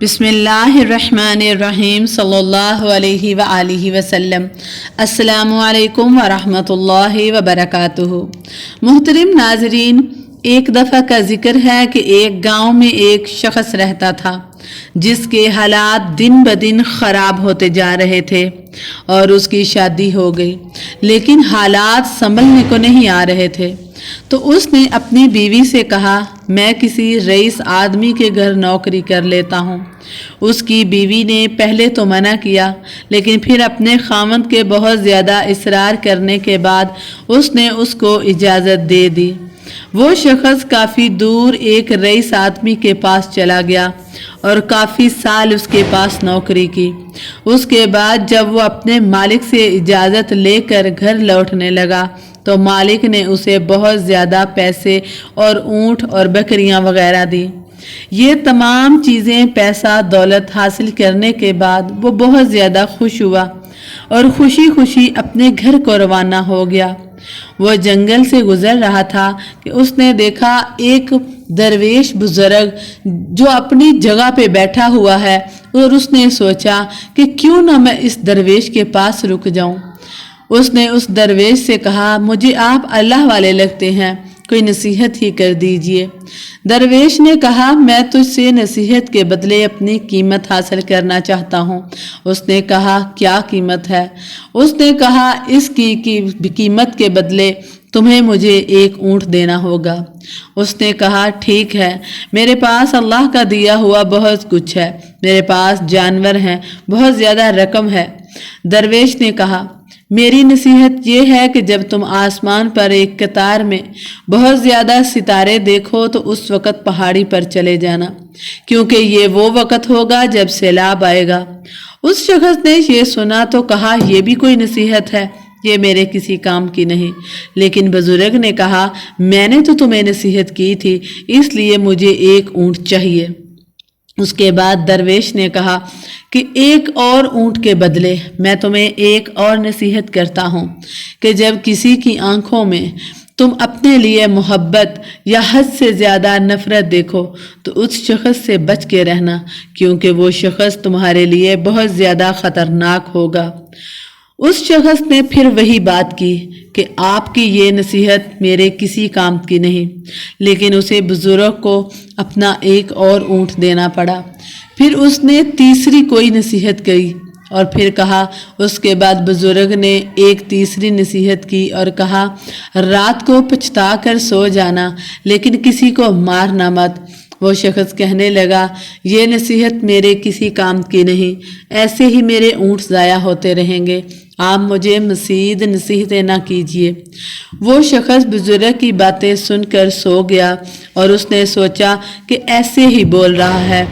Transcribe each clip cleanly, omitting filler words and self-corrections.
بسم اللہ الرحمن الرحیم صلی اللہ علیہ وآلہ وسلم۔ السلام علیکم ورحمۃ اللہ وبرکاتہ۔ محترم ناظرین، ایک دفعہ کا ذکر ہے کہ ایک گاؤں میں ایک شخص رہتا تھا جس کے حالات دن بدن خراب ہوتے جا رہے تھے اور اس کی شادی ہو گئی، لیکن حالات سنبھلنے کو نہیں آ رہے تھے۔ تو اس نے اپنی بیوی سے کہا، میں کسی رئیس آدمی کے گھر نوکری کر لیتا ہوں۔ اس کی بیوی نے پہلے تو منع کیا، لیکن پھر اپنے خاوند کے بہت زیادہ اصرار کرنے کے بعد اس نے اس کو اجازت دے دی۔ وہ شخص کافی دور ایک رئیس آدمی کے پاس چلا گیا اور کافی سال اس کے پاس نوکری کی۔ اس کے بعد جب وہ اپنے مالک سے اجازت لے کر گھر لوٹنے لگا تو مالک نے اسے بہت زیادہ پیسے اور اونٹ اور بکریاں وغیرہ دی۔ یہ تمام چیزیں پیسہ دولت حاصل کرنے کے بعد وہ بہت زیادہ خوش ہوا اور خوشی خوشی اپنے گھر کو روانہ ہو گیا۔ وہ جنگل سے گزر رہا تھا کہ اس نے دیکھا ایک درویش بزرگ جو اپنی جگہ پہ بیٹھا ہوا ہے، اور اس نے سوچا کہ کیوں نہ میں اس درویش کے پاس رک جاؤں۔ اس نے اس درویش سے کہا، مجھے آپ اللہ والے لگتے ہیں، کوئی نصیحت ہی کر دیجئے۔ درویش نے کہا، میں تجھ سے نصیحت کے بدلے اپنی قیمت حاصل کرنا چاہتا ہوں۔ اس نے کہا، کیا قیمت ہے؟ اس نے کہا، اس کی قیمت کے بدلے تمہیں مجھے ایک اونٹ دینا ہوگا۔ اس نے کہا، ٹھیک ہے، میرے پاس اللہ کا دیا ہوا بہت کچھ ہے، میرے پاس جانور ہیں، بہت زیادہ رقم ہے۔ درویش نے کہا، میری نصیحت یہ ہے کہ جب تم آسمان پر ایک قطار میں بہت زیادہ ستارے دیکھو تو اس وقت پہاڑی پر چلے جانا، کیونکہ یہ وہ وقت ہوگا جب سیلاب آئے گا۔ اس شخص نے یہ سنا تو کہا، یہ بھی کوئی نصیحت ہے؟ یہ میرے کسی کام کی نہیں۔ لیکن بزرگ نے کہا، میں نے تو تمہیں نصیحت کی تھی، اس لیے مجھے ایک اونٹ چاہیے۔ اس کے بعد درویش نے کہا کہ ایک اور اونٹ کے بدلے میں تمہیں ایک اور نصیحت کرتا ہوں کہ جب کسی کی آنکھوں میں تم اپنے لیے محبت یا حد سے زیادہ نفرت دیکھو تو اس شخص سے بچ کے رہنا، کیونکہ وہ شخص تمہارے لیے بہت زیادہ خطرناک ہوگا۔ اس شخص نے پھر وہی بات کی کہ آپ کی یہ نصیحت میرے کسی کام کی نہیں، لیکن اسے بزرگ کو اپنا ایک اور اونٹ دینا پڑا۔ پھر اس نے تیسری کوئی نصیحت کی اور پھر کہا۔ اس کے بعد بزرگ نے ایک تیسری نصیحت کی اور کہا، رات کو پچھتا کر سو جانا، لیکن کسی کو مارنا مت۔ وہ شخص کہنے لگا، یہ نصیحت میرے کسی کام کی نہیں، ایسے ہی میرے اونٹ ضائع ہوتے رہیں گے، آپ مجھے مزید نصیحتیں نہ کیجیے۔ وہ شخص بزرگ کی باتیں سن کر سو گیا اور اس نے سوچا کہ ایسے ہی بول رہا ہے۔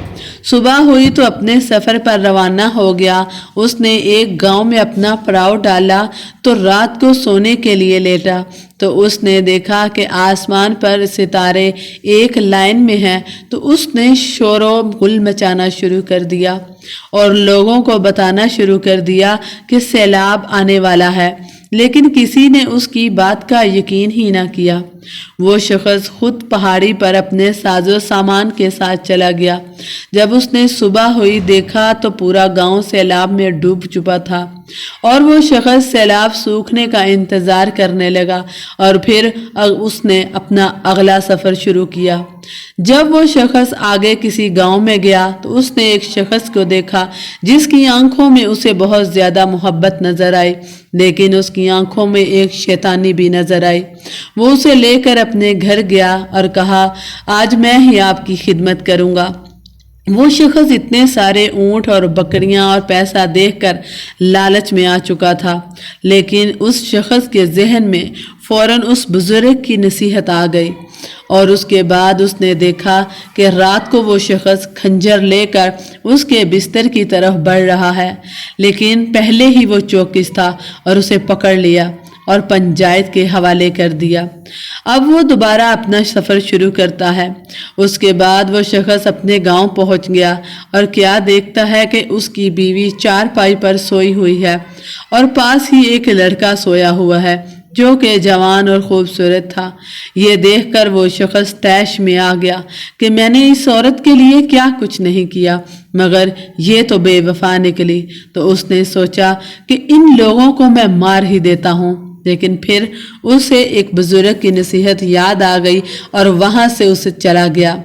صبح ہوئی تو اپنے سفر پر روانہ ہو گیا۔ اس نے ایک گاؤں میں اپنا پڑاؤ ڈالا تو رات کو سونے کے لیے لیٹا تو اس نے دیکھا کہ آسمان پر ستارے ایک لائن میں ہیں، تو اس نے شور و غل مچانا شروع کر دیا اور لوگوں کو بتانا شروع کر دیا کہ سیلاب آنے والا ہے، لیکن کسی نے اس کی بات کا یقین ہی نہ کیا۔ وہ شخص خود پہاڑی پر اپنے ساز و سامان کے ساتھ چلا گیا۔ جب اس نے صبح ہوئی دیکھا تو پورا گاؤں سیلاب میں ڈوب چکا تھا، اور وہ شخص سیلاب سوکھنے کا انتظار کرنے لگا اور پھر اس نے اپنا اگلا سفر شروع کیا۔ جب وہ شخص آگے کسی گاؤں میں گیا تو اس نے ایک شخص کو دیکھا جس کی آنکھوں میں اسے بہت زیادہ محبت نظر آئی، لیکن اس کی آنکھوں میں ایک شیطانی بھی نظر آئی۔ وہ اسے لے کر اپنے گھر گیا اور کہا، آج میں ہی آپ کی خدمت کروں گا۔ وہ شخص اتنے سارے اونٹ اور بکریاں اور پیسہ دیکھ کر لالچ میں آ چکا تھا، لیکن اس شخص کے ذہن میں فوراً اس بزرگ کی نصیحت آ گئی، اور اس کے بعد اس نے دیکھا کہ رات کو وہ شخص خنجر لے کر اس کے بستر کی طرف بڑھ رہا ہے، لیکن پہلے ہی وہ چوکس تھا اور اسے پکڑ لیا اور پنچایت کے حوالے کر دیا۔ اب وہ دوبارہ اپنا سفر شروع کرتا ہے۔ اس کے بعد وہ شخص اپنے گاؤں پہنچ گیا اور کیا دیکھتا ہے کہ اس کی بیوی چارپائی پر سوئی ہوئی ہے اور پاس ہی ایک لڑکا سویا ہوا ہے جو کہ جوان اور خوبصورت تھا۔ یہ دیکھ کر وہ شخص طیش میں آ گیا کہ میں نے اس عورت کے لیے کیا کچھ نہیں کیا، مگر یہ تو بے وفا نکلی۔ تو اس نے سوچا کہ ان لوگوں کو میں مار ہی دیتا ہوں، لیکن پھر اسے ایک بزرگ کی نصیحت یاد آ گئی اور وہاں سے اسے چلا گیا۔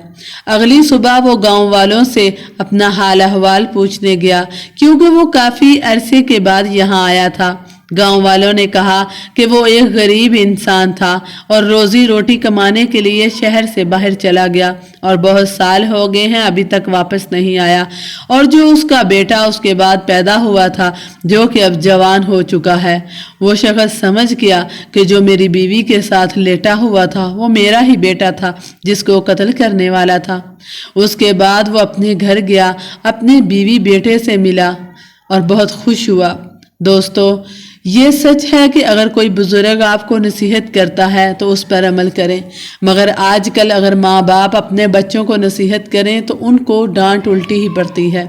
اگلی صبح وہ گاؤں والوں سے اپنا حال احوال پوچھنے گیا، کیونکہ وہ کافی عرصے کے بعد یہاں آیا تھا۔ گاؤں والوں نے کہا کہ وہ ایک غریب انسان تھا اور روزی روٹی کمانے کے لیے شہر سے باہر چلا گیا اور بہت سال ہو گئے ہیں ابھی تک واپس نہیں آیا، اور جو اس کا بیٹا اس کے بعد پیدا ہوا تھا جو کہ اب جوان ہو چکا ہے، وہ شخص سمجھ گیا کہ جو میری بیوی کے ساتھ لیٹا ہوا تھا وہ میرا ہی بیٹا تھا جس کو قتل کرنے والا تھا۔ اس کے بعد وہ اپنے گھر گیا، اپنے بیوی بیٹے سے ملا اور بہت خوش ہوا۔ دوستو، یہ سچ ہے کہ اگر کوئی بزرگ آپ کو نصیحت کرتا ہے تو اس پر عمل کریں، مگر آج کل اگر ماں باپ اپنے بچوں کو نصیحت کریں تو ان کو ڈانٹ الٹی ہی پڑتی ہے،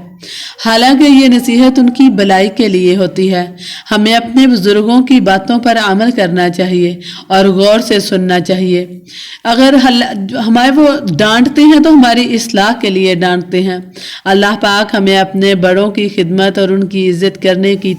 حالانکہ یہ نصیحت ان کی بھلائی کے لیے ہوتی ہے۔ ہمیں اپنے بزرگوں کی باتوں پر عمل کرنا چاہیے اور غور سے سننا چاہیے۔ اگر ہمارے وہ ڈانٹتے ہیں تو ہماری اصلاح کے لیے ڈانٹتے ہیں۔ اللہ پاک ہمیں اپنے بڑوں کی خدمت اور ان کی عزت کرنے کی